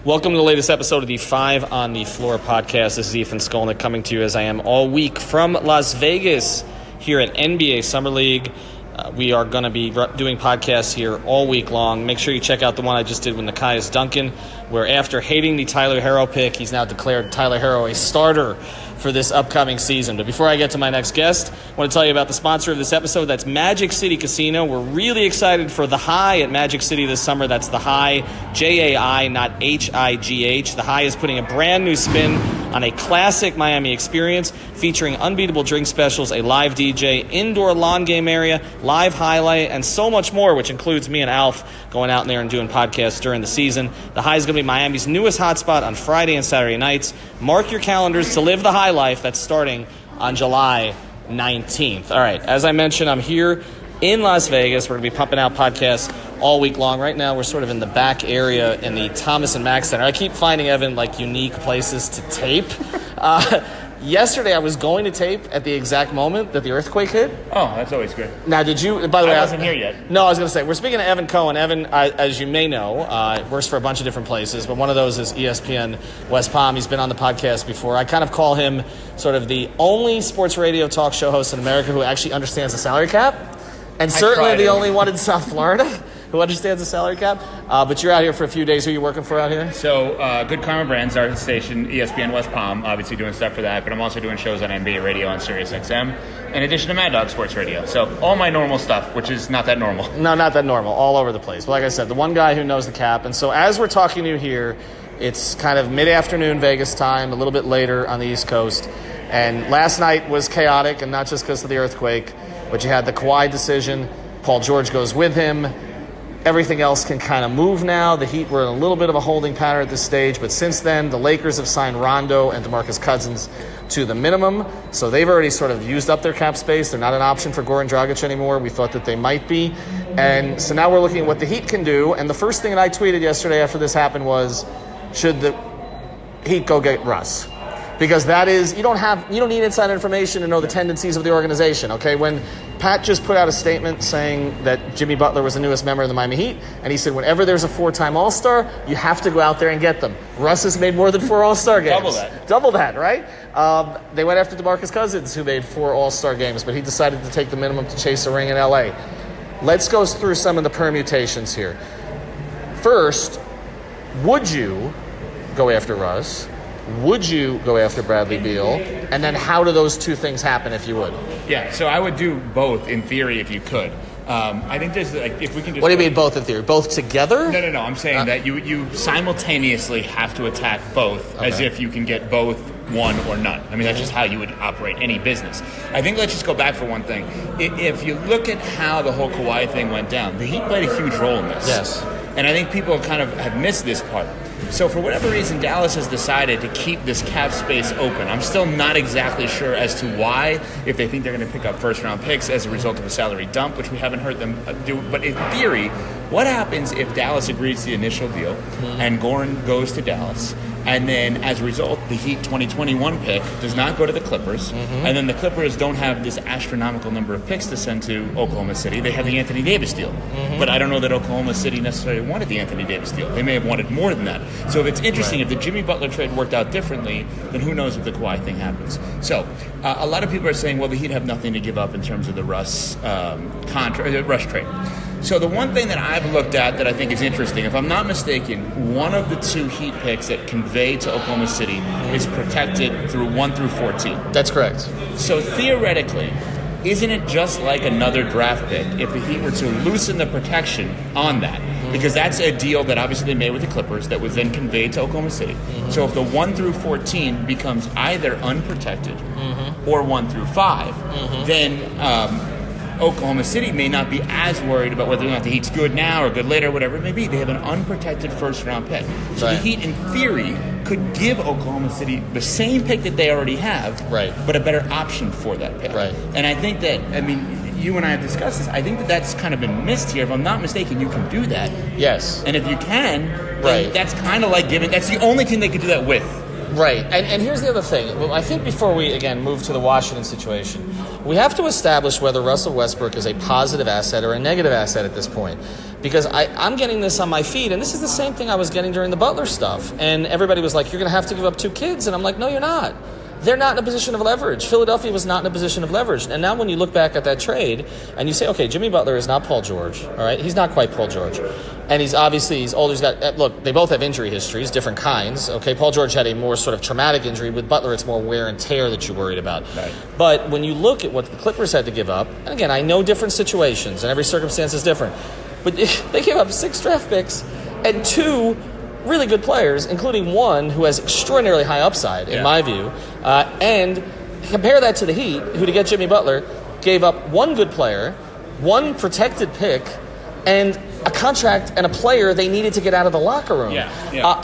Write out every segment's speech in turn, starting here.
Welcome to the latest episode of the 5 on the Floor podcast. This is Ethan Skolnick coming to you as I am all week from Las Vegas here at NBA Summer League. We are going to be doing podcasts here all week long. Make sure you check out the one I just did with Nekias Duncan, where after hating the Tyler Herro pick, he's now declared Tyler Herro a starter for this upcoming season. But before I get to my next guest, I want to tell you about the sponsor of this episode. That's Magic City Casino. We're really excited for The High at Magic City this summer. That's The High, J-A-I, not H-I-G-H. The High is putting a brand new spin on a classic Miami experience featuring unbeatable drink specials, a live DJ, indoor lawn game area, live highlight, and so much more, which includes me and Alf going out there and doing podcasts during the season. The High is going to be Miami's newest hotspot on Friday and Saturday nights. Mark your calendars to live the high life. That's starting on July 19th. All right, as I mentioned, I'm here in Las Vegas. We're going to be pumping out podcasts all week long. Right now, we're sort of in the back area in the Thomas and Mack Center. I keep finding, Evan, unique places to tape. Yesterday, I was going to tape at the exact moment that the earthquake hit. Oh, that's always good. Now, did you, by the way... I wasn't here yet. No, I was going to say, we're speaking to Evan Cohen. Evan, as you may know, works for a bunch of different places, but one of those is ESPN West Palm. He's been on the podcast before. I kind of call him sort of the only sports radio talk show host in America who actually understands the salary cap, and certainly the only one in South Florida who understands the salary cap. But you're out here for a few days. Who are you working for out here? So, Good Karma Brands, our station, ESPN West Palm, obviously doing stuff for that, but I'm also doing shows on NBA radio on Sirius XM, in addition to Mad Dog Sports Radio. So, all my normal stuff, which is not that normal. No, not that normal. All over the place. But like I said, the one guy who knows the cap. And so, as we're talking to you here, it's kind of mid-afternoon Vegas time, a little bit later on the East Coast. And last night was chaotic, and not just because of the earthquake, but you had the Kawhi decision. Paul George goes with him. Everything else can kind of move now. The Heat were in a little bit of a holding pattern at this stage, but since then, the Lakers have signed Rondo and DeMarcus Cousins to the minimum, so they've already sort of used up their cap space. They're not an option for Goran Dragic anymore. We thought that they might be, and so now we're looking at what the Heat can do, and the first thing that I tweeted yesterday after this happened was, should the Heat go get Russ? Because that is, you don't need inside information to know the tendencies of the organization, okay? When Pat just put out a statement saying that Jimmy Butler was the newest member of the Miami Heat, and he said whenever there's a 4-time All-Star, you have to go out there and get them. Russ has made more than 4 All-Star games. Double that, right? They went after DeMarcus Cousins, who made 4 All-Star games, but he decided to take the minimum to chase a ring in L.A. Let's go through some of the permutations here. First, would you go after Russ? Would you go after Bradley Beal? And then how do those two things happen if you would? Yeah, so I would do both in theory if you could. I think there's if we can just... What do you mean both in theory? Both together? No. I'm saying that you simultaneously have to attack both as if you can get both one or none. I mean, that's just how you would operate any business. I think let's just go back for one thing. If you look at how the whole Kawhi thing went down, the Heat played a huge role in this. Yes. And I think people kind of have missed this part. So for whatever reason, Dallas has decided to keep this cap space open. I'm still not exactly sure as to why, if they think they're going to pick up first-round picks as a result of a salary dump, which we haven't heard them do. But in theory, what happens if Dallas agrees to the initial deal and Goran goes to Dallas, and then as a result, the Heat 2021 pick does not go to the Clippers, and then the Clippers don't have this astronomical number of picks to send to Oklahoma City. They have the Anthony Davis deal. But I don't know that Oklahoma City necessarily wanted the Anthony Davis deal. They may have wanted more than that. So if it's interesting, if the Jimmy Butler trade worked out differently, then who knows if the Kawhi thing happens. So a lot of people are saying, well, the Heat have nothing to give up in terms of the Russ Russ trade. So the one thing that I've looked at that I think is interesting, if I'm not mistaken, one of the 2 Heat picks that convey to Oklahoma City is protected through 1 through 14. That's correct. So theoretically, isn't it just like another draft pick if the Heat were to loosen the protection on that? Because that's a deal that obviously they made with the Clippers that was then conveyed to Oklahoma City. So if the 1 through 14 becomes either unprotected or 1 through 5, then Oklahoma City may not be as worried about whether or not the Heat's good now or good later, whatever it may be. They have an unprotected first-round pick. So the Heat, in theory, could give Oklahoma City the same pick that they already have, but a better option for that pick. And I think that, I mean, you and I have discussed this. I think that that's kind of been missed here. If I'm not mistaken, you can do that. Yes. And if you can, then that's kind of like giving – that's the only team they could do that with. Right. And here's the other thing. Well, I think before we, again, move to the Washington situation, we have to establish whether Russell Westbrook is a positive asset or a negative asset at this point. Because I'm getting this on my feed, and this is the same thing I was getting during the Butler stuff. And everybody was like, you're going to have to give up 2 kids. And I'm like, no, you're not. They're not in a position of leverage. Philadelphia was not in a position of leverage. And now when you look back at that trade and you say, okay, Jimmy Butler is not Paul George, all right? He's not quite Paul George. And he's older. He's got, look, they both have injury histories, different kinds, okay? Paul George had a more sort of traumatic injury. With Butler, it's more wear and tear that you're worried about. Right. But when you look at what the Clippers had to give up, and again, I know different situations and every circumstance is different, but they gave up 6 draft picks and 2 really good players, including one who has extraordinarily high upside, in my view. And compare that to the Heat, who, to get Jimmy Butler, gave up 1 good player, 1 protected pick, and a contract and a player they needed to get out of the locker room.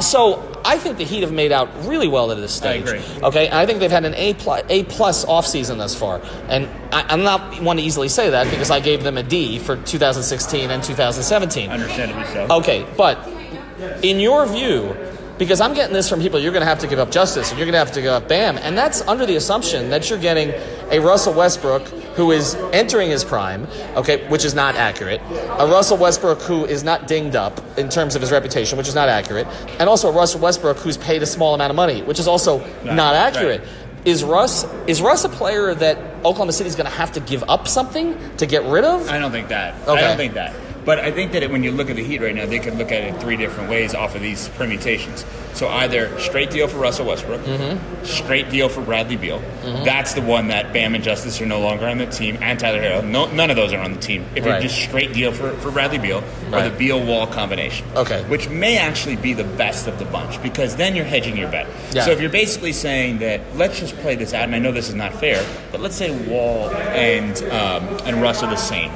So I think the Heat have made out really well at this stage. I agree. Okay, I think they've had an A+ offseason thus far. And I'm not one to easily say that because I gave them a D for 2016 and 2017. Understandably so. Okay, but in your view, because I'm getting this from people, you're going to have to give up Justice and you're going to have to give up Bam, and that's under the assumption that you're getting a Russell Westbrook who is entering his prime, okay, which is not accurate, a Russell Westbrook who is not dinged up in terms of his reputation, which is not accurate, and also a Russell Westbrook who's paid a small amount of money, which is also not accurate. Right. Is Russ a player that Oklahoma City is going to have to give up something to get rid of? I don't think that. Okay. I don't think that. But I think that when you look at the Heat right now, they could look at it 3 different ways off of these permutations. So either straight deal for Russell Westbrook, straight deal for Bradley Beal. That's the one that Bam and Justice are no longer on the team, and Tyler Hero. None of those are on the team. If you're just straight deal for Bradley Beal or the Beal-Wall combination. Okay. Which may actually be the best of the bunch because then you're hedging your bet. Yeah. So if you're basically saying that let's just play this out, and I know this is not fair, but let's say Wall and Russ are the same.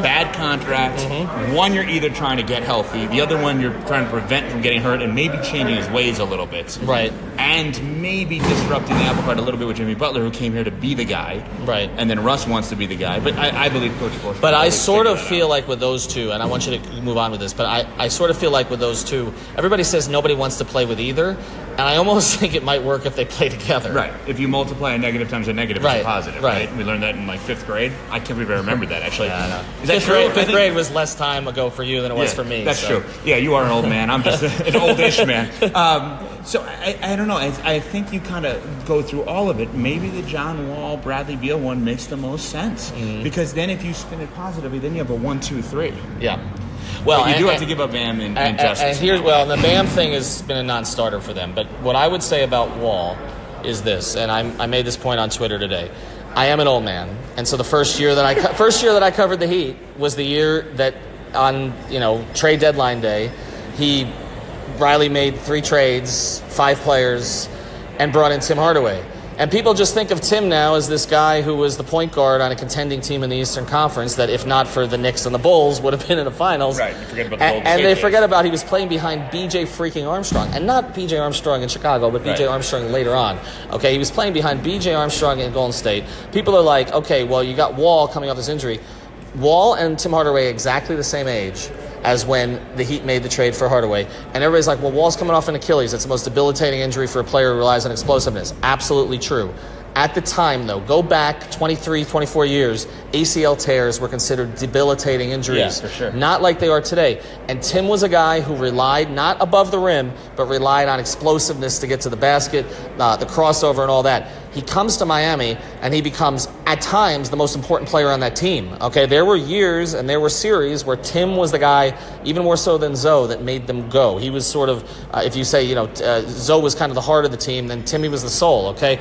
Bad contract. One, you're either trying to get healthy. The other one, you're trying to prevent from getting hurt and maybe changing his ways a little bit. Right. And maybe disrupting the apple cart a little bit with Jimmy Butler, who came here to be the guy. Right. And then Russ wants to be the guy. But I believe Coach Bush. But I sort of feel like with those two, and I want you to move on with this, but I sort of feel like with those two, everybody says nobody wants to play with either. And I almost think it might work if they play together. Right. If you multiply a negative times a negative, it's a positive. Right. We learned that in like 5th grade. I can't believe I remembered that actually. Yeah, I know. Is that true? 5th grade was less time ago for you than it was for me. That's true. Yeah, you are an old man. I'm just an oldish man. So I don't know. I think you kind of go through all of it. Maybe the John Wall, Bradley Beal one makes the most sense. Because then if you spin it positively, then you have a 1, 2, 3. Yeah. Well, but you do have to give up Bam and Justice. And the Bam thing has been a non-starter for them. But what I would say about Wall is this, and I made this point on Twitter today. I am an old man, and so the first year that I covered the Heat was the year that on trade deadline day, Riley made 3 trades, 5 players, and brought in Tim Hardaway. And people just think of Tim now as this guy who was the point guard on a contending team in the Eastern Conference that, if not for the Knicks and the Bulls, would have been in the finals. Right, you forget about the Golden And State they days. forget about he was playing behind B.J. freaking Armstrong. And not B.J. Armstrong in Chicago, but B.J. Armstrong later on. Okay, he was playing behind B.J. Armstrong in Golden State. People are like, okay, well, you got Wall coming off this injury. Wall and Tim Hardaway exactly the same age as when the Heat made the trade for Hardaway. And everybody's like, well, Wall's coming off an Achilles. It's the most debilitating injury for a player who relies on explosiveness. Absolutely true. At the time, though, go back 23, 24 years, ACL tears were considered debilitating injuries. Yeah, for sure. Not like they are today. And Tim was a guy who relied not above the rim, but relied on explosiveness to get to the basket, the crossover and all that. He comes to Miami, and he becomes, at times, the most important player on that team. Okay, there were years and there were series where Tim was the guy, even more so than Zoe, that made them go. He was sort of, if you say, Zoe was kind of the heart of the team, then Timmy was the soul, okay?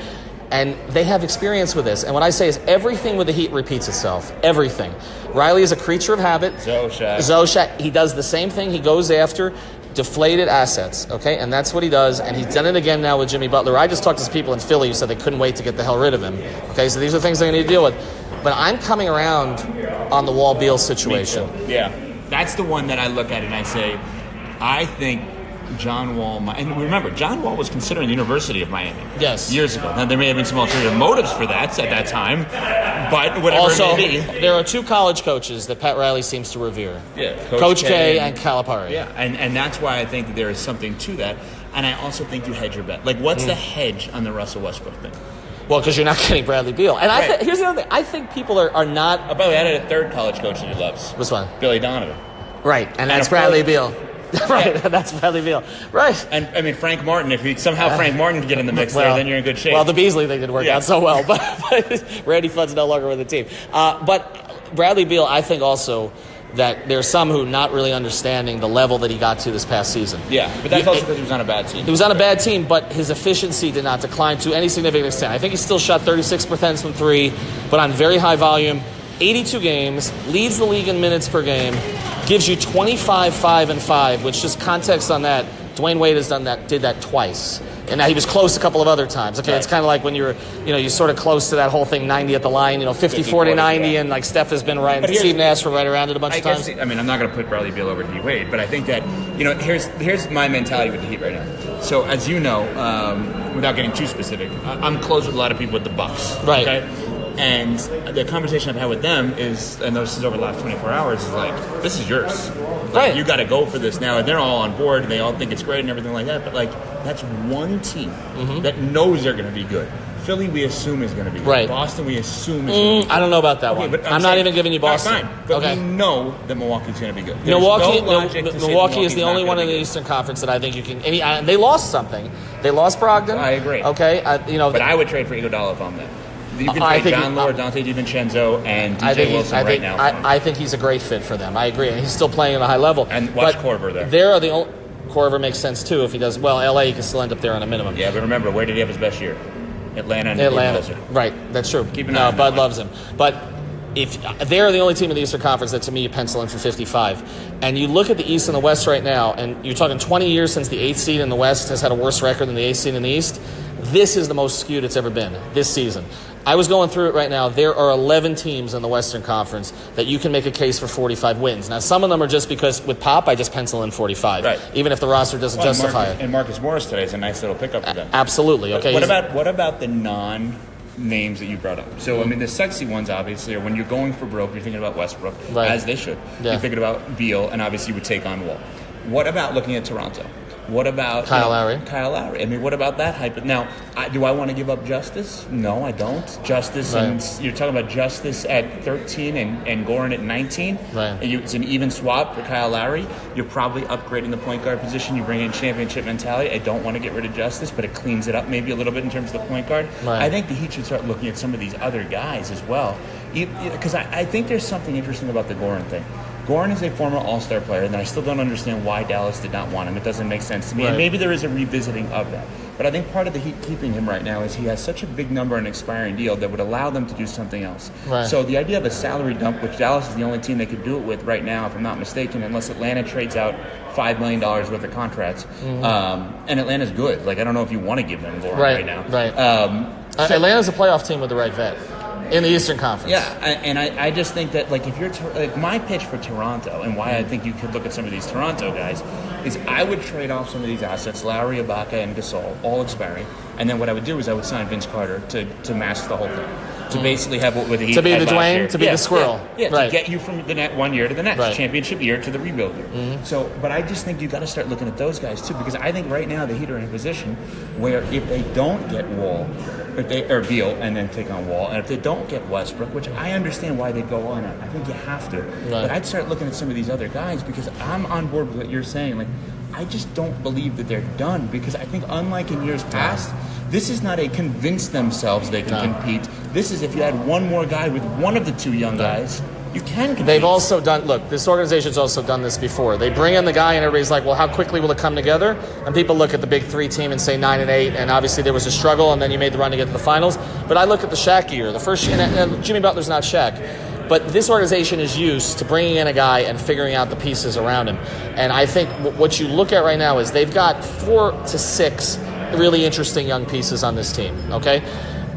And they have experience with this. And what I say is everything with the Heat repeats itself. Everything. Riley is a creature of habit. Zoshak. He does the same thing. He goes after deflated assets, okay? And that's what he does. And he's done it again now with Jimmy Butler. I just talked to some people in Philly who said they couldn't wait to get the hell rid of him. Okay, so these are things they're going to need to deal with. But I'm coming around on the Wall-Beal situation. Yeah. That's the one that I look at and I say, I think John Wall, and remember, John Wall was considering the University of Miami. Yes. Years ago. Now, there may have been some ulterior motives for that at that time, But whatever Also, it may be. there are two college coaches that Pat Riley seems to revere. Yeah, Coach K and Calipari. Yeah, and that's why I think that there is something to that. And I also think you hedge your bet. Like, what's the hedge on the Russell Westbrook thing? Well, because you're not getting Bradley Beal. And Right. here's the other thing. I think people are not... Oh, by the way, I added a third college coach that he loves. Which one? Billy Donovan. Right, and that's a Bradley fourth- Beal. Right, that's Bradley Beal. Right. And, I mean, Frank Martin, if Frank Martin can get in the mix there, then you're in good shape. Well, the Beasley thing didn't work out so well, but Randy Flood's no longer with the team. But Bradley Beal, I think also that there's some who not really understanding the level that he got to this past season. Yeah, but that's also because he was on a bad team. He was on a bad team, but his efficiency did not decline to any significant extent. I think he still shot 36% from three, but on very high volume. 82 games, leads the league in minutes per game, gives you 25, 5, and 5, which just context on that, Dwayne Wade did that twice. And now he was close a couple of other times. Okay, right. It's kind of like when you're sort of close to that whole thing, 90 at the line, 50, 40, 90, yeah. And like Steph has been right, and Steve Nash were right around it a bunch of times. I mean, I'm not going to put Bradley Beal over D. Wade, but I think that, here's my mentality with the Heat right now. So, as you know, without getting too specific, I'm close with a lot of people with the Bucks. Right. Okay? And the conversation I've had with them is, and this is over the last 24 hours, is like, this is yours. Like, right. You got to go for this now. And they're all on board, and they all think it's great and everything like that. But, like, that's one team that knows they're going to be good. Philly, we assume, is going to be good. Right. Boston, we assume is going to be good. I don't know about that one. But I'm not even giving you Boston. Fine, but we know that Milwaukee's going to be good. Milwaukee is the only one in the Eastern Conference that I think you can. And they lost something. They lost Brogdon. I agree. Okay, but I would trade for Iguodala if I'm them. You can trade John Lord, Dante DiVincenzo, and DJ Wilson right now. I think he's a great fit for them. I agree, and he's still playing at a high level. And watch Korver there. They're the only. Korver makes sense too if he does well. LA, he can still end up there on a minimum. Yeah, but remember, where did he have his best year? Atlanta. Right, that's true. Keep an eye on Bud loves him, but. If they're the only team in the Eastern Conference that, to me, you pencil in for 55. And you look at the East and the West right now, and you're talking 20 years since the 8th seed in the West has had a worse record than the 8th seed in the East. This is the most skewed it's ever been this season. I was going through it right now. There are 11 teams in the Western Conference that you can make a case for 45 wins. Now, some of them are just because with Pop, I just pencil in 45, right. Even if the roster doesn't justify it. And Marcus Morris today is a nice little pickup for them. Absolutely. Okay. What about the names that you brought up? So, I mean, the sexy ones, obviously, are when you're going for broke, you're thinking about Westbrook, right. As they should. Yeah. You're thinking about Beal, and obviously you would take on Wall. What about looking at Toronto? What about Kyle Lowry? I mean, what about that hype? Now, do I want to give up Justice? No, I don't. Justice, right. And you're talking about Justice at 13 and Goran at 19. Right. It's an even swap for Kyle Lowry. You're probably upgrading the point guard position. You bring in championship mentality. I don't want to get rid of Justice, but it cleans it up maybe a little bit in terms of the point guard. Right. I think the Heat should start looking at some of these other guys as well, because I think there's something interesting about the Goran thing. Goran is a former All-Star player, and I still don't understand why Dallas did not want him. It doesn't make sense to me. Right. And maybe there is a revisiting of that. But I think part of the Heat keeping him right now is he has such a big number on an expiring deal that would allow them to do something else. Right. So the idea of a salary dump, which Dallas is the only team they could do it with right now, if I'm not mistaken, unless Atlanta trades out $5 million worth of contracts. And Atlanta's good. Like, I don't know if you want to give them Goran right now. Right. Atlanta's a playoff team with the right vet. In the Eastern Conference. Yeah, and I just think that, like, if you're my pitch for Toronto and why I think you could look at some of these Toronto guys is I would trade off some of these assets, Lowry, Ibaka, and Gasol, all expiring, and then what I would do is I would sign Vince Carter to mask the whole thing. To basically have what the Heat to be had the last Dwayne, year. To be the squirrel. Yeah, right. To get you from the net 1 year to the next, right. Championship year to the rebuild year. So, but I just think you got to start looking at those guys too, because I think right now the Heat are in a position where if they don't get Wall, or Beal, and then take on Wall, and if they don't get Westbrook, which I understand why they go on it, I think you have to. Right. But I'd start looking at some of these other guys because I'm on board with what you're saying. Like, I just don't believe that they're done because I think unlike in years past, this is not a convince themselves they can compete. This is if you had one more guy with one of the two young guys, you can compete. They've also done, look, this organization's also done this before. They bring in the guy and everybody's like, well, how quickly will it come together? And people look at the big three team and say 9-8, and obviously there was a struggle and then you made the run to get to the finals. But I look at the Shaq year, the first year, and Jimmy Butler's not Shaq. But this organization is used to bringing in a guy and figuring out the pieces around him. And I think what you look at right now is they've got 4 to 6 really interesting young pieces on this team, okay?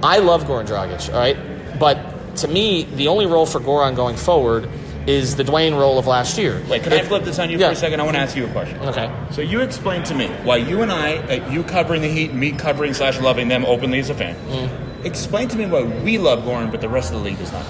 I love Goran Dragic, all right? But to me, the only role for Goran going forward is the Dwayne role of last year. Wait, can I flip this on you for a second? I want to ask you a question. Okay. So you explain to me why you and I, you covering the Heat, me covering / loving them openly as a fan, Explain to me why we love Goran, but the rest of the league does not.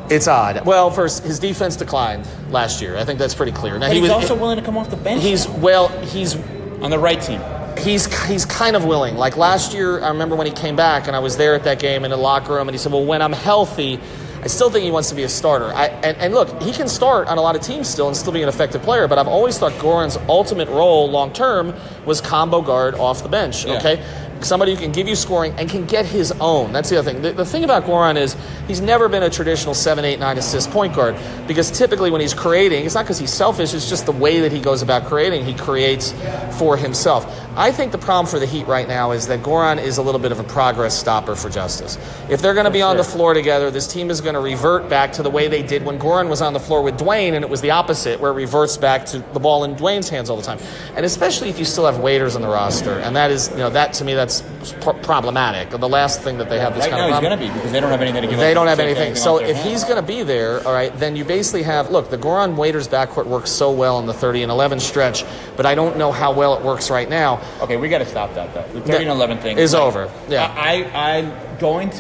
It's odd. Well, first, his defense declined last year. I think that's pretty clear. Now, but he's also willing to come off the bench. He's on the right team. He's kind of willing. Like last year, I remember when he came back, and I was there at that game in the locker room, and he said, well, when I'm healthy, I still think he wants to be a starter. And look, he can start on a lot of teams still and still be an effective player, but I've always thought Goran's ultimate role long-term was combo guard off the bench, okay? Somebody who can give you scoring and can get his own. That's the other thing. The thing about Goran is he's never been a traditional 7, 8, 9 assist point guard because typically when he's creating, it's not because he's selfish, it's just the way that he goes about creating. He creates for himself. I think the problem for the Heat right now is that Goran is a little bit of a progress stopper for Justice. If they're going to be on the floor together, this team is going to revert back to the way they did when Goran was on the floor with Dwayne, and it was the opposite, where it reverts back to the ball in Dwayne's hands all the time. And especially if you still have waiters on the roster, and that is, that to me, that's problematic. The last thing that they have this right kind now of he's going to be because they don't have anything to give. They don't have anything. So if he's going to be there, all right, then you basically have the Goran Waiters backcourt works so well in the 30 and 11 stretch, but I don't know how well it works right now. Okay, we got to stop that though. The 30 and 11 thing is over. Yeah, I went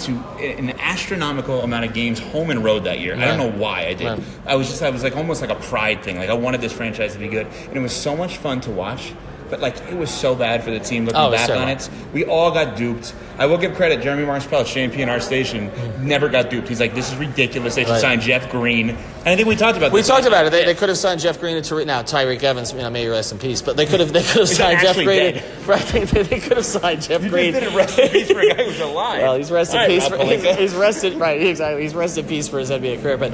to an astronomical amount of games home and road that year. Right. I don't know why I did. Right. I was like almost like a pride thing. Like I wanted this franchise to be good, and it was so much fun to watch. But it was so bad for the team looking back on it. We all got duped. I will give credit. Jeremy Marspell, Shane P. in our station, never got duped. He's like, this is ridiculous. They should sign Jeff Green. And I think we talked about this. We talked about it. They could have signed Jeff Green and now Tyreek Evans, may he rest in peace. But they could have signed Jeff Green. Right? They could have signed Jeff Green. You just did rest in peace for a guy who's alive. Well, he's rest in peace. He's rested. Right? Exactly. He's rest in peace for his NBA career. But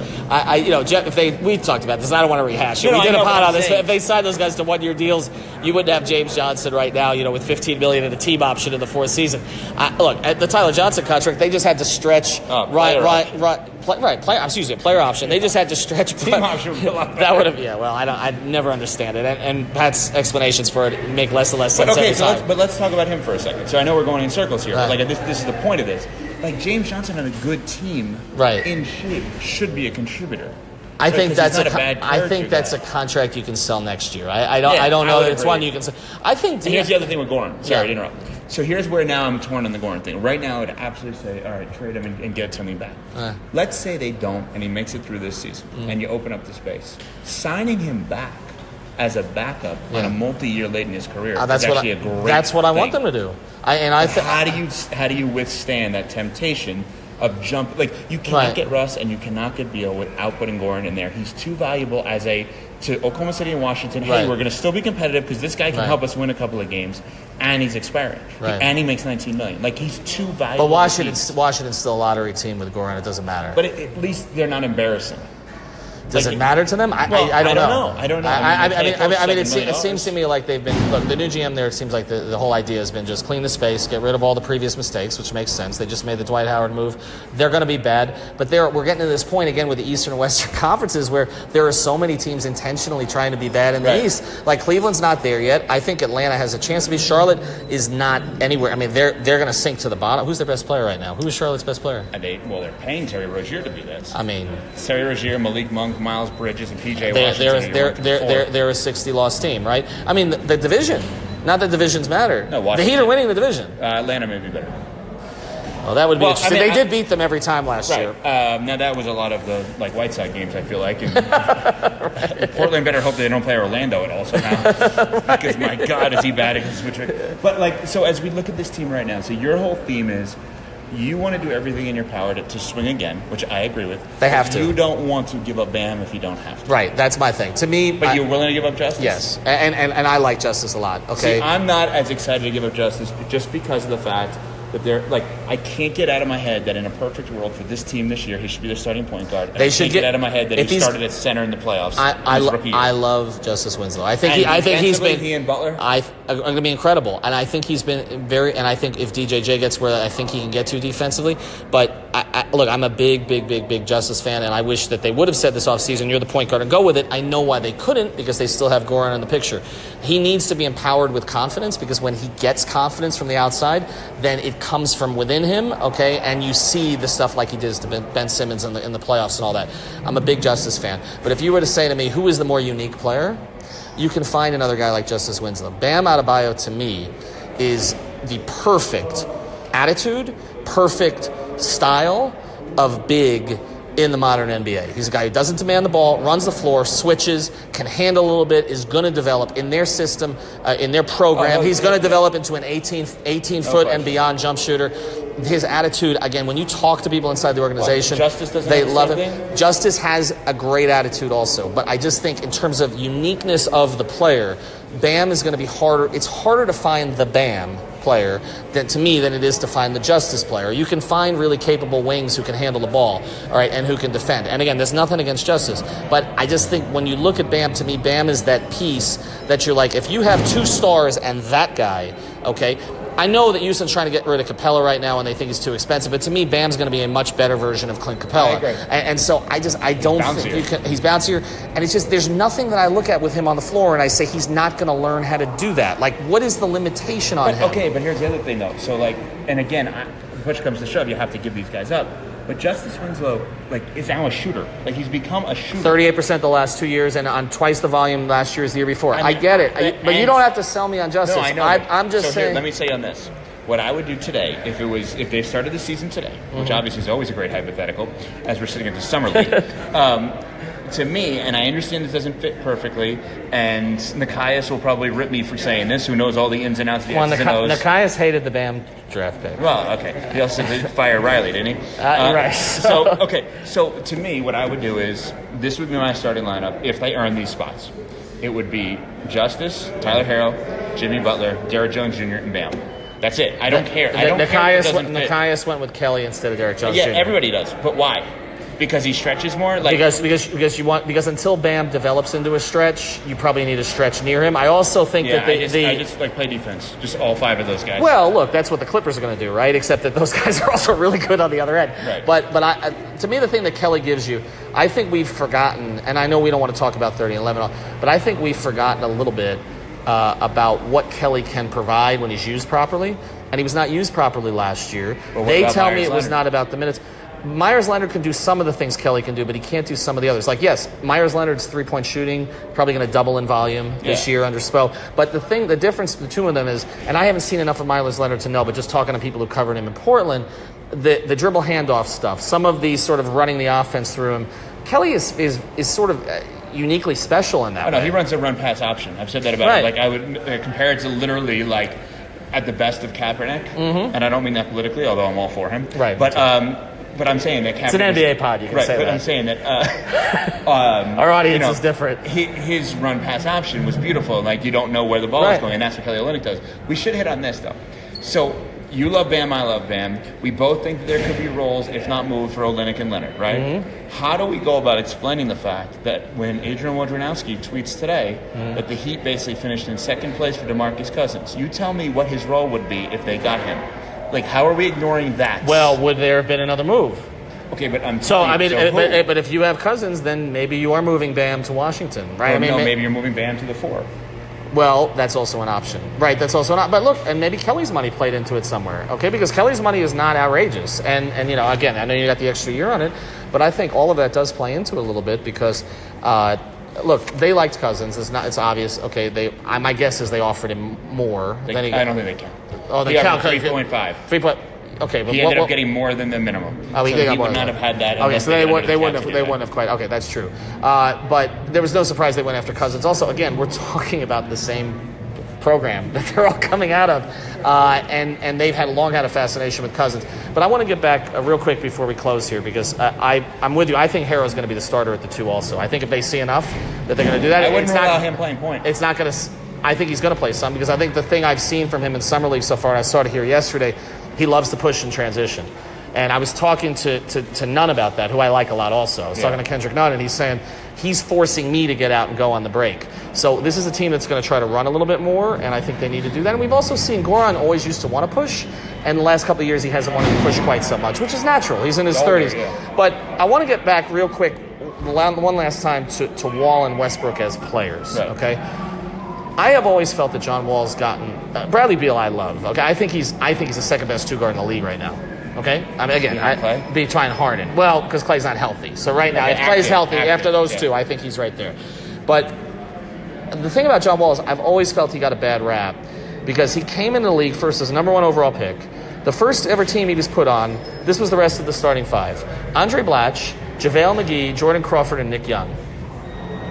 Jeff, we talked about this. I don't want to rehash it. We did a pod on this. If they signed those guys to 1-year deals, you wouldn't have James Johnson right now. With $15 million in the team option in the fourth season. Look, at the Tyler Johnson contract, they just had to stretch player option. They just had to stretch team option. Would be a lot better. That would have, I never understand it, and Pat's explanations for it make less and less sense. Okay, but let's talk about him for a second. So I know we're going in circles here, but this is the point of this. James Johnson on a good team, in shape, should be a contributor. I think that's a contract you can sell next year. I don't know that it's one you can sell. I think. And here's the other thing with Goran. Sorry to interrupt. So here's where now I'm torn on the Goran thing. Right now, I'd absolutely say, all right, trade him and get something back. Let's say they don't, and he makes it through this season, and you open up the space. Signing him back as a backup on a multi-year late in his career is actually a great thing. That's what I want them to do. How do you withstand that temptation of jump? You cannot get Russ and you cannot get Beal without putting Goran in there. He's too valuable to Oklahoma City and Washington. Hey, we're going to still be competitive because this guy can help us win a couple of games, and he's expiring, and he makes $19 million. He's too valuable. But Washington's still a lottery team with Goran. It doesn't matter. But at least they're not embarrassing. Does it matter to them? I don't know. I don't know. I mean, it seems to me like they've been. Look, the new GM there. It seems like the whole idea has been just clean the space, get rid of all the previous mistakes, which makes sense. They just made the Dwight Howard move. They're going to be bad, but we're getting to this point again with the Eastern and Western conferences where there are so many teams intentionally trying to be bad in the East. Cleveland's not there yet. I think Atlanta has a chance to be. Charlotte is not anywhere. I mean, they're going to sink to the bottom. Who's their best player right now? Who is Charlotte's best player? They're paying Terry Rozier to be that. I mean, Terry Rozier, Malik Monk, Miles Bridges, and PJ Washington. They're a 60-loss team, right? I mean, the division. Not that divisions matter. No, the Heat are winning the division. Atlanta may be better. Well, that would be interesting. They did beat them every time last year. Now, that was a lot of the White Sox games, I feel like. And Portland better hope they don't play Orlando at all somehow. Because, my God, is he bad against switch. But, so as we look at this team right now, so your whole theme is you want to do everything in your power to swing again, which I agree with. They have to. You don't want to give up Bam if you don't have to. Right, that's my thing. To me, but you're willing to give up Justice? Yes, and I like Justice a lot. Okay, see, I'm not as excited to give up Justice just because of the fact that they're I can't get out of my head that in a perfect world for this team this year, he should be their starting point guard. And I can't get out of my head that he started at center in the playoffs. I love Justice Winslow. I think he's been. He and Butler. I'm going to be incredible, and I think he's been very. And I think if DJJ gets where I think he can get to defensively, but look, I'm a big Justice fan, and I wish that they would have said this offseason, you're the point guard and go with it. I know why they couldn't because they still have Goran in the picture. He needs to be empowered with confidence because when he gets confidence from the outside, then it comes from within him, okay? And you see the stuff like he did to Ben Simmons in the playoffs and all that. I'm a big Justice fan. But if you were to say to me, who is the more unique player, you can find another guy like Justice Winslow. Bam Adebayo, to me, is the perfect attitude, perfect style of big in the modern NBA. He's a guy who doesn't demand the ball, runs the floor, switches, can handle a little bit, is going to develop in their system, in their program. He's going to develop into an 18-foot and beyond jump shooter. His attitude, again, when you talk to people inside the organization, they love him. Justice has a great attitude also, but I just think in terms of uniqueness of the player, Bam is going to be harder. It's harder to find the Bam player than it is to find the Justice player. You can find really capable wings who can handle the ball, all right, and who can defend. And again, there's nothing against Justice, but I just think when you look at Bam, to me, Bam is that piece that you're like, if you have 2 stars and that guy, okay, I know that Houston's trying to get rid of Capella right now and they think he's too expensive, but to me, Bam's going to be a much better version of Clint Capella. I agree. And so I don't think you can, he's bouncier, and it's just, there's nothing that I look at with him on the floor and I say he's not going to learn how to do that. Like, what is the limitation on him? Okay, but here's the other thing, though. So, like, and again, push comes to shove, you have to give these guys up. But Justice Winslow, like, is now a shooter. Like, he's become a shooter. 38% the last 2 years, and on twice the volume last year as the year before. I get it, but you don't have to sell me on Justice. No, I know. I'm just saying. Here, let me say on this. What I would do today, if they started the season today, which obviously is always a great hypothetical, as we're sitting at the summer league, to me, and I understand this doesn't fit perfectly, and Nikias will probably rip me for saying this, who knows all the ins and outs of the X's and O's. Nikias hated the Bam draft pick. Well, okay. He also did fire Riley, didn't he? Right. So to me, what I would do is, this would be my starting lineup if they earn these spots. It would be Justice, Tyler Herro, Jimmy Butler, Derrick Jones Jr., and Bam. That's it. I don't care. Nikias went with Kelly instead of Derrick Jones Jr. Yeah, everybody does. But why? Because he stretches more? Like, because until Bam develops into a stretch, you probably need a stretch near him. I also think that I just play defense. Just all 5 of those guys. Well, look, that's what the Clippers are going to do, right? Except that those guys are also really good on the other end. Right. But to me, the thing that Kelly gives you, I think we've forgotten, and I know we don't want to talk about 30 and 11, but I think we've forgotten a little bit about what Kelly can provide when he's used properly. And he was not used properly last year. They tell me it was not about the minutes. Myers-Leonard can do some of the things Kelly can do, but he can't do some of the others. Like, yes, Myers-Leonard's 3-point shooting, probably going to double in volume this year under Spo. But the difference between the two of them is, and I haven't seen enough of Myers-Leonard to know, but just talking to people who covered him in Portland, the dribble handoff stuff, some of these sort of running the offense through him, Kelly is sort of uniquely special in that way. No, he runs a run-pass option. I've said that about him. Like, I would compare it to literally, like, at the best of Kaepernick, and I don't mean that politically, although I'm all for him. Right. But I'm saying that Kaepernick... It's an NBA pod, you can say that. But I'm saying that... our audience is different. His run-pass option was beautiful. Like, you don't know where the ball is going, and that's what Kelly Olynyk does. We should hit on this, though. So, you love Bam, I love Bam. We both think that there could be roles, if not moved, for Olynyk and Leonard, right? Mm-hmm. How do we go about explaining the fact that when Adrian Wojnarowski tweets today that the Heat basically finished in second place for DeMarcus Cousins? You tell me what his role would be if they got him. Like, how are we ignoring that? Well, would there have been another move? Okay, but but if you have Cousins, then maybe you are moving Bam to Washington, right? Well, maybe you're moving Bam to the 4. Well, that's also an option. Right, that's also an option. But look, and maybe Kelly's money played into it somewhere, okay? Because Kelly's money is not outrageous. And you know, again, I know you got the extra year on it, but I think all of that does play into it a little bit because, look, they liked Cousins. It's obvious. Okay, my guess is they offered him more. I don't think they can. Oh, they count 3.5. 3. Okay, but he ended up getting more than the minimum. Oh, he would not have had that. Okay, so they wouldn't have quite. Okay, that's true. But there was no surprise they went after Cousins. Also, again, we're talking about the same program that they're all coming out of, and they've long had a fascination with Cousins. But I want to get back real quick before we close here because I'm with you. I think Harrow's going to be the starter at the 2 also. I think if they see enough that they're going to do that, I wouldn't allow him playing point. It's not going to. I think he's going to play some because I think the thing I've seen from him in Summer League so far, and I saw it here yesterday, he loves to push in transition. And I was talking to Nunn about that, who I like a lot also. I was talking to Kendrick Nunn, and he's saying he's forcing me to get out and go on the break. So this is a team that's going to try to run a little bit more, and I think they need to do that. And we've also seen Goran always used to want to push, and the last couple of years he hasn't wanted to push quite so much, which is natural. He's in his 30s. Yeah. But I want to get back real quick one last time to Wall and Westbrook as players, okay? I have always felt that John Wall's gotten Bradley Beal. I love. Okay, I think he's the second best 2 guard in the league right now. Okay, I mean again, I'd be trying Harden. Well, because Clay's not healthy. So right now, if Clay's healthy after those 2, I think he's right there. But the thing about John Wall is I've always felt he got a bad rap because he came into the league first as number 1 overall pick. The first ever team he was put on, this was the rest of the starting five. Andre Blatch, JaVale McGee, Jordan Crawford, and Nick Young.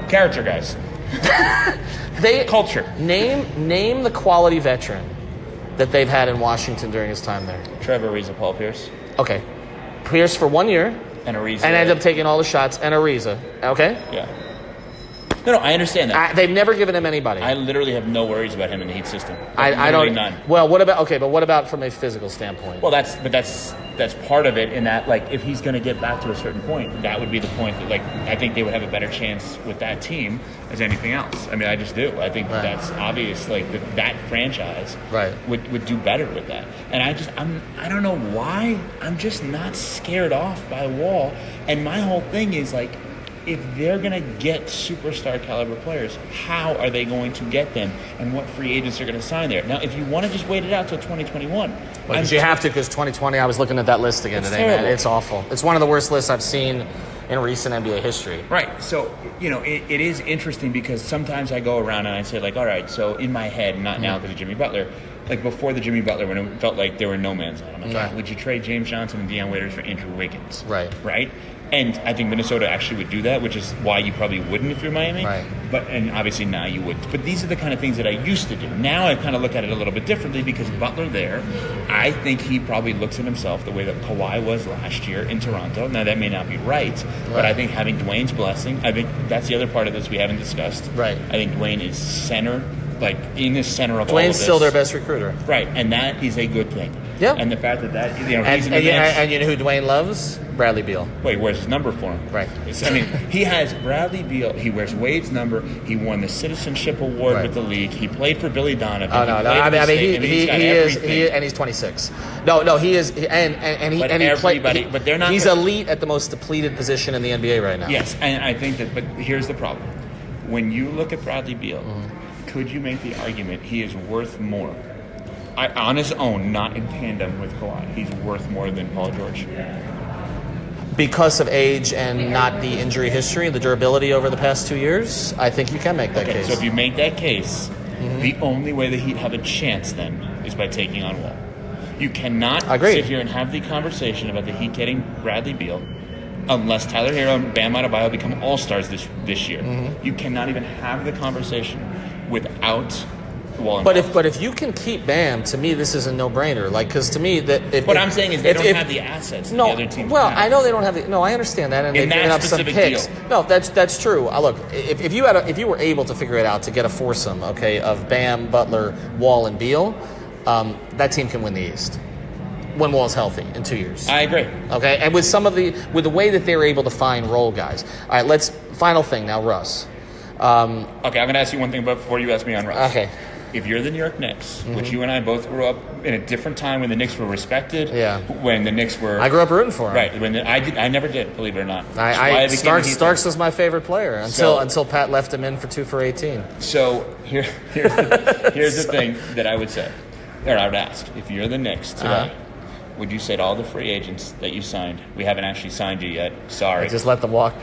Character guys. Culture. Name the quality veteran that they've had in Washington during his time there. Trevor Ariza, Paul Pierce. Okay. Pierce for 1 year. And Ariza. And ended up taking all the shots. And Ariza. Okay? Yeah. No, I understand that. They've never given him anybody. I literally have no worries about him in the Heat system. I don't. None. Well, what about from a physical standpoint? Well, that's part of it. In that, like, if he's going to get back to a certain point, that would be the point that, like, I think they would have a better chance with that team as anything else. I mean, I just do. I think that's obvious. Like that franchise would do better with that. And I don't know why. I'm just not scared off by Wall. And my whole thing is like, if they're going to get superstar caliber players, how are they going to get them, and what free agents are going to sign there? Now, if you want to just wait it out till 2021, because you have to, because 2020, I was looking at that list again today, terrible. man. It's awful. It's one of the worst lists I've seen in recent NBA history. Right. So, it is interesting because sometimes I go around and I say, like, all right, so in my head, not now because of Jimmy Butler, like before the Jimmy Butler, when it felt like there were no man's on him, I'm like, would you trade James Johnson and Deion Waiters for Andrew Wiggins? Right? And I think Minnesota actually would do that, which is why you probably wouldn't if you're Miami. Right. And obviously now you wouldn't. But these are the kind of things that I used to do. Now I kind of look at it a little bit differently because Butler there, I think he probably looks at himself the way that Kawhi was last year in Toronto. Now that may not be right, but I think having Dwayne's blessing, I think that's the other part of this we haven't discussed. Right. I think Dwayne is center, like in the center of all of this. Dwayne's still their best recruiter. Right, and that is a good thing. Yeah. And the fact that he's in and you know who Dwayne loves? Bradley Beal. Wait, where's his number for him? Right. I mean, he has Bradley Beal. He wears Wade's number. He won the citizenship award with the league. He played for Billy Donovan. Oh no! I mean, he is, and he's 26. No, he is, and he played. But they're not. He's elite at the most depleted position in the NBA right now. Yes, and I think that. But here's the problem: when you look at Bradley Beal, could you make the argument he is worth more? On his own, not in tandem with Kawhi, he's worth more than Paul George. Because of age and not the injury history, the durability over the past 2 years, I think you can make that case. So if you make that case, the only way that he'd have a chance then is by taking on Wall. You cannot sit here and have the conversation about the Heat getting Bradley Beal unless Tyler Hero and Bam Adebayo become all-stars this year. You cannot even have the conversation without Wall. But if you can keep Bam, to me this is a no-brainer. Like, because to me that what I'm saying is they don't have the assets. No, the other teams well, have. I know they don't have the. No, I understand that, and they've given up some picks. Deal. No, that's true. Look, if you were able to figure it out to get a foursome, okay, of Bam, Butler, Wall, and Beal, that team can win the East when Wall's healthy in 2 years. I agree. Okay, and with the way that they're able to find role guys. All right, final thing now, Russ. Okay, I'm going to ask you one thing before you ask me on Russ. Okay. If you're the New York Knicks, which you and I both grew up in a different time when the Knicks were respected, when the Knicks were... I grew up rooting for them. Right. I never did, believe it or not. Starks was my favorite player until Pat left him in for 2 for 18. So here's the thing that I would say, or I would ask. If you're the Knicks today, would you say to all the free agents that you signed, we haven't actually signed you yet, sorry. Just let them walk.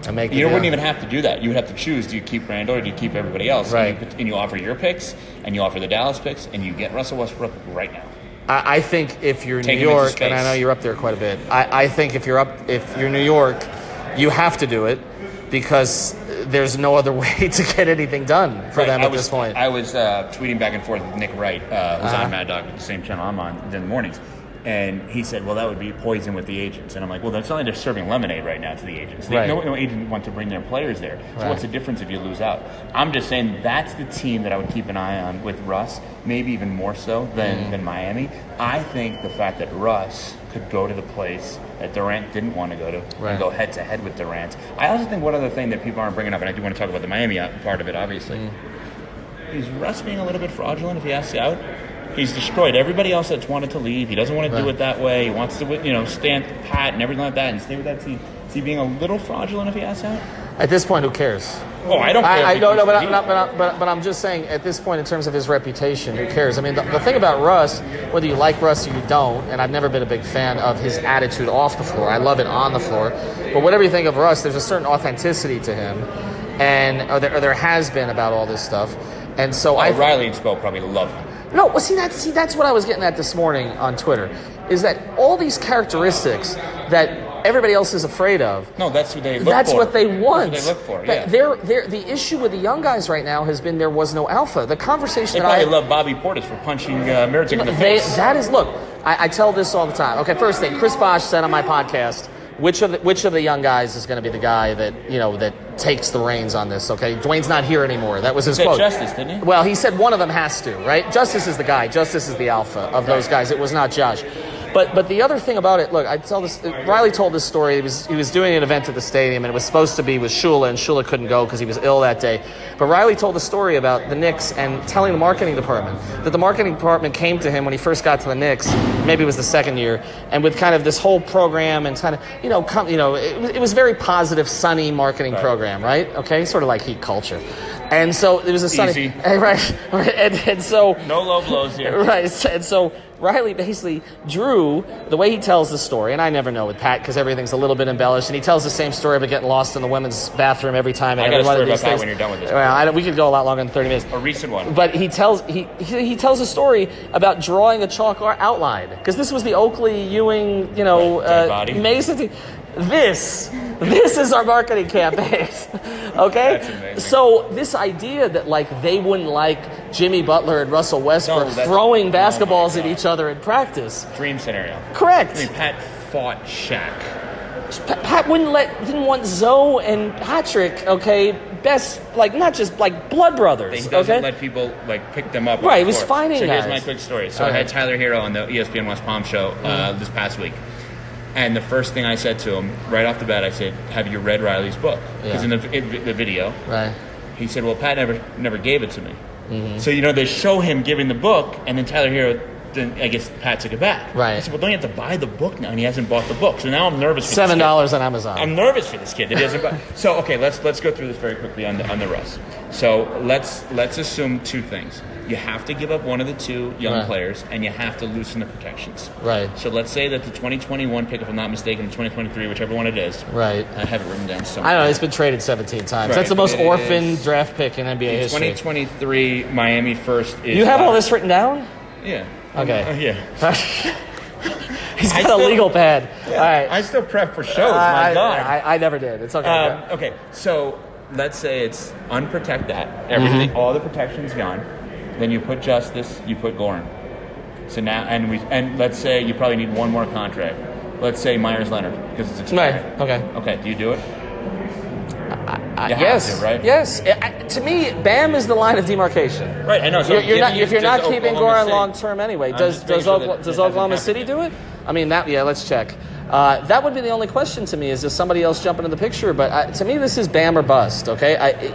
You wouldn't even have to do that. You would have to choose: do you keep Randall or do you keep everybody else? Right. And you offer your picks, and you offer the Dallas picks, and you get Russell Westbrook right now. I think if you're New York, and I know you're up there quite a bit, I think if you're New York, you have to do it because there's no other way to get anything done for them at this point. I was tweeting back and forth with Nick Wright, who's on Mad Dog, the same channel I'm on in the mornings. And he said, well, that would be poison with the agents. And I'm like, well, that's not like they're serving lemonade right now to the agents. No agent wants to bring their players there. So what's the difference if you lose out? I'm just saying that's the team that I would keep an eye on with Russ, maybe even more so than Miami. I think the fact that Russ could go to the place that Durant didn't want to go to and go head-to-head with Durant. I also think one other thing that people aren't bringing up, and I do want to talk about the Miami part of it, obviously, is Russ being a little bit fraudulent if he asks out? He's destroyed everybody else that's wanted to leave. He doesn't want to do it that way. He wants to, stand pat and everything like that and stay with that team. Is he being a little fraudulent if he asks out? At this point, who cares? Oh, I don't care. But I'm just saying, at this point, in terms of his reputation, who cares? I mean, the thing about Russ, whether you like Russ or you don't, and I've never been a big fan of his attitude off the floor. I love it on the floor. But whatever you think of Russ, there's a certain authenticity to him, or there has been about all this stuff. And so Riley and Spo probably love him. No, well, that's what I was getting at this morning on Twitter, is that all these characteristics that everybody else is afraid of. No, that's what they look for. That's what they want. That's what they look for, yeah. The issue with the young guys right now has been there was no alpha. The conversation they probably love Bobby Portis for punching Mirotic in the face. Look, I tell this all the time. Okay, first thing, Chris Bosh said on my podcast, which of the young guys is going to be the guy that takes the reins on this? Okay, Dwayne's not here anymore. That was his quote. Justice, didn't he? Well, he said one of them has to, right? Justice is the guy. Justice is the alpha of those guys. It was not Josh. But the other thing about it, look, I tell this. Riley told this story. He was doing an event at the stadium, and it was supposed to be with Shula, and Shula couldn't go because he was ill that day. But Riley told the story about the Knicks and telling the marketing department that the marketing department came to him when he first got to the Knicks. Maybe it was the second year, and with kind of this whole program and kind of it was very positive, sunny marketing program, right? Okay, sort of like Heat culture. And so it was a sunny, easy. right? And so no low blows here, right? And so Riley basically drew the way he tells the story, and I never know with Pat because everything's a little bit embellished, and he tells the same story about getting lost in the women's bathroom every time. I got a story about that when you're done with this. Well, we could go a lot longer than 30 minutes. A recent one. But he tells a story about drawing a chalk outline because this was the Oakley Ewing, Mason. This is our marketing campaign, okay? That's amazing. So this idea that like they wouldn't like Jimmy Butler and Russell Westbrook throwing basketballs at each other in practice. Dream scenario. Correct. I mean, Pat fought Shaq. Pat didn't want Zoe and Patrick, okay, best, like not just like blood brothers. He doesn't let people like pick them up. Right, he was finding So guys. here's my quick story. So I had Tyler Hero on the ESPN West Palm show this past week. And the first thing I said to him, right off the bat, I said, "Have you read Riley's book?" Because in the video, right, he said, "Well, Pat never gave it to me." Mm-hmm. So they show him giving the book, and then Tyler Hero, then I guess Pat took it back. Right. I said, "Well, don't you have to buy the book now?" And he hasn't bought the book, so now I'm nervous. For $7 on Amazon. I'm nervous for this kid that he hasn't bought. So okay, let's go through this very quickly on the Russ. So let's assume two things. You have to give up one of the two young players, and you have to loosen the protections. Right. So let's say that the 2021 pick, if I'm not mistaken, the 2023, whichever one it is. Right. I have it written down somewhere. I don't know. It's been traded 17 times. Right. That's the most orphaned draft pick in NBA history. 2023 Miami first is... You have all this written down? Yeah. Okay. Yeah. He's got a legal pad. Yeah, all right. I still prep for shows. My God. I never did. It's okay. Okay. So let's say it's unprotect that. Everything, all the protection's gone. Then you put Justice, you put Goran. So now, and let's say you probably need one more contract. Let's say Myers Leonard because it's expired. Right. Okay. Okay. Do you do it? Yes. To, right? Yes. To me, Bam is the line of demarcation. Right. I know. So if you're not keeping Goran long term anyway, does Oklahoma City do it? I mean, let's check. That would be the only question to me is somebody else jumping in the picture. But to me, this is Bam or bust. Okay.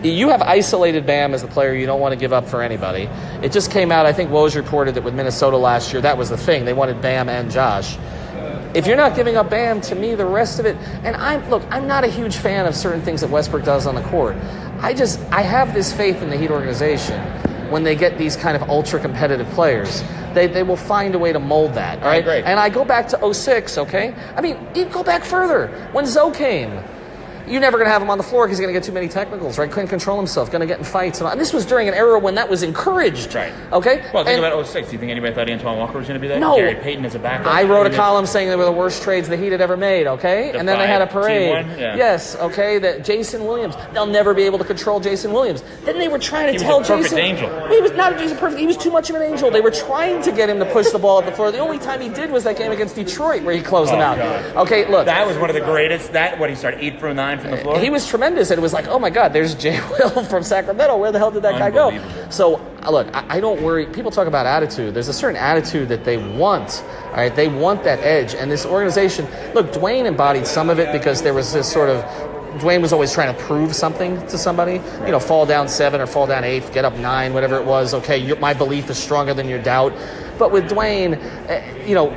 You have isolated Bam as the player you don't want to give up for anybody. It just came out, I think Woj reported that with Minnesota last year, that was the thing. They wanted Bam and Josh. If you're not giving up Bam, to me, the rest of it, and I'm not a huge fan of certain things that Westbrook does on the court. I have this faith in the Heat organization when they get these kind of ultra-competitive players. They will find a way to mold that, all right? And I go back to 06, okay? I mean, you go back further. When Zoe came, you're never going to have him on the floor because he's going to get too many technicals, right? Couldn't control himself, going to get in fights. And this was during an era when that was encouraged. Right. Okay? Well, think about 06. Do you think anybody thought Antoine Walker was going to be there? No. Gary Payton as a backup? I wrote a column saying they were the worst trades the Heat had ever made, okay? And then they had a parade. Yeah. Yes, okay, that Jason Williams. They'll never be able to control Jason Williams. Then they were trying to tell Jason... He was a perfect angel. He was not a Jason perfect. He was too much of an angel. They were trying to get him to push the ball at the floor. The only time he did was that game against Detroit where he closed them out. God. Okay, look. That was one of the greatest. He started 8 from 9 from the floor? He was tremendous, and it was like, oh my God, there's Jay Will from Sacramento. Where the hell did that guy go? So, look, I don't worry. People talk about attitude. There's a certain attitude that they want. All right, they want that edge, and this organization. Look, Dwayne embodied some of it because there was this sort of. Dwayne was always trying to prove something to somebody. Fall down 7 or fall down 8, get up 9, whatever it was. Okay, my belief is stronger than your doubt. But with Dwayne,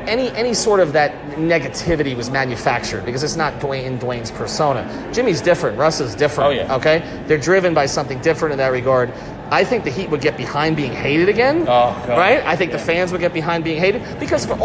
any sort of that negativity was manufactured because it's not Dwayne's persona. Jimmy's different. Russ is different. Oh, yeah. Okay? They're driven by something different in that regard. I think the Heat would get behind being hated again. Oh, God. Right? I think the fans would get behind being hated because for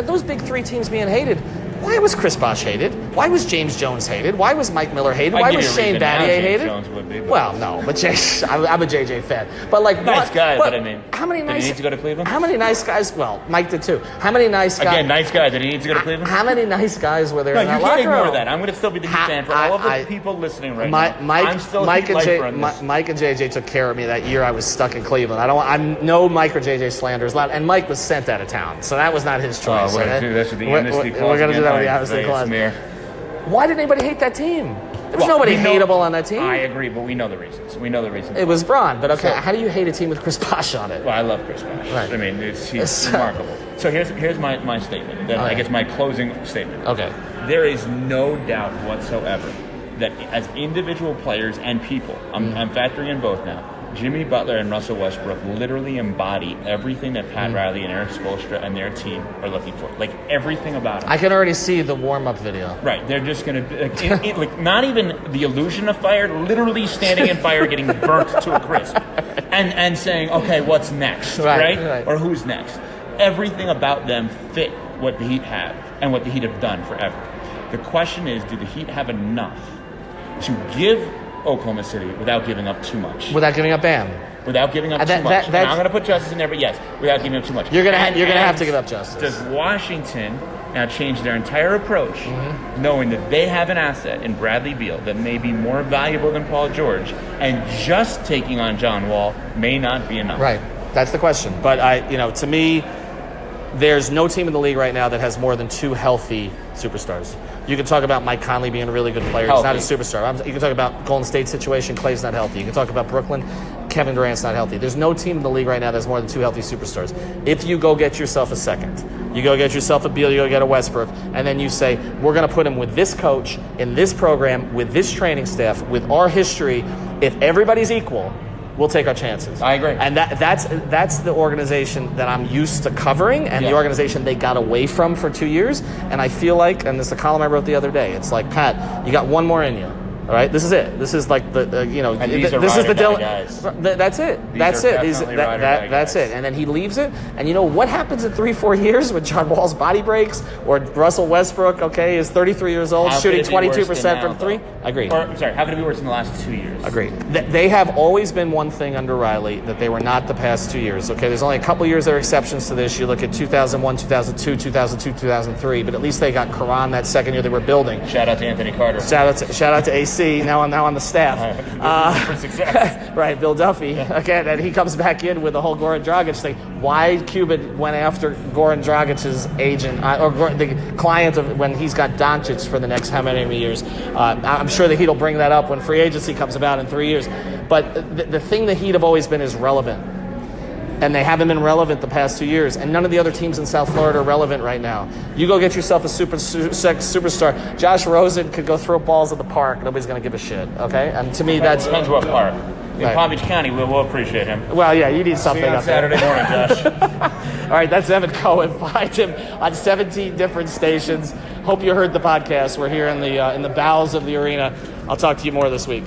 those big 3 teams being hated, Why was Chris Bosh hated? Why was James Jones hated? Why was Mike Miller hated? Why was Shane Battier hated? Jones would be, well, no, but I'm a JJ fan. But like, nice guy, but I mean, how many nice? Did he need to go to Cleveland? How many nice guys? Well, Mike did too. How many nice guys? Again, nice guy. Did he need to go to Cleveland? How many nice guys were there in that locker room? locker You can't ignore that. I'm going to still be the Heat fan for all of the people listening right now. I'm still Mike and JJ took care of me that year I was stuck in Cleveland. I'm no Mike or JJ slanders, and Mike was sent out of town, so that was not his choice. We're going to do this with the amnesty clause. We're going to do that with the amnesty clause. Why did anybody hate that team? There was nobody hateable on that team. I agree, but we know the reasons. It was Braun, but okay, how do you hate a team with Chris Bosh on it? Well, I love Chris Bosh. Right. I mean, he's remarkable. So here's my statement. I guess my closing statement. Okay. There is no doubt whatsoever that as individual players and people, I'm factoring in both now, Jimmy Butler and Russell Westbrook literally embody everything that Pat Riley and Eric Spoelstra and their team are looking for. Like, everything about it. I can already see the warm-up video. Right. They're just going to... like, not even the illusion of fire, literally standing in fire, getting burnt to a crisp. And saying, okay, what's next? Right? Or who's next? Everything about them fit what the Heat have and what the Heat have done forever. The question is, do the Heat have enough to give Oklahoma City without giving up too much? Without giving up Bam. Without giving up too much. And I'm going to put Justice in there, but yes, without giving up too much. You're going to have to give up Justice. Does Washington now change their entire approach, knowing that they have an asset in Bradley Beal that may be more valuable than Paul George, and just taking on John Wall may not be enough? Right. That's the question. But to me, there's no team in the league right now that has more than two healthy superstars. You can talk about Mike Conley being a really good player. He's not a superstar. You can talk about Golden State situation. Clay's not healthy. You can talk about Brooklyn. Kevin Durant's not healthy. There's no team in the league right now that has more than two healthy superstars. If you go get yourself a second, you go get yourself a Beal, you go get a Westbrook, and then you say, we're going to put him with this coach, in this program, with this training staff, with our history. If everybody's equal, we'll take our chances. I agree. And that's the organization that I'm used to covering, and the organization they got away from for 2 years. And I feel like, and this is a column I wrote the other day, it's like, Pat, you got one more in you. All right, this is it. This is like this is the Dylan guys. That's it. That's it. And then he leaves it. And you know what happens in 3-4 years when John Wall's body breaks, or Russell Westbrook, is 33 years old, shooting 22% from three? Agreed. How could it be worse in the last 2 years? Agreed. They have always been one thing under Riley that they were not the past 2 years. Okay, there's only a couple years that are exceptions to this. You look at 2001, 2002, 2002, 2003, but at least they got Karan that second year they were building. Shout out to Anthony Carter. Shout out to AC. Now on the staff. For success. Right, Bill Duffy. Again, and he comes back in with the whole Goran Dragic thing. Why Cuban went after Goran Dragic's agent, or the client of when he's got Doncic for the next how many years. I'm sure the Heat will bring that up when free agency comes about in 3 years. But the thing the Heat have always been is relevant. And they haven't been relevant the past 2 years. And none of the other teams in South Florida are relevant right now. You go get yourself a superstar. Josh Rosen could go throw balls at the park. Nobody's going to give a shit, okay? And to me, that's... Depends what park. In Palm Beach County, we'll appreciate him. Well, yeah, you need something up there. Saturday morning, Josh. All right, that's Evan Cohen. Find him on 17 different stations. Hope you heard the podcast. We're here in the bowels of the arena. I'll talk to you more this week.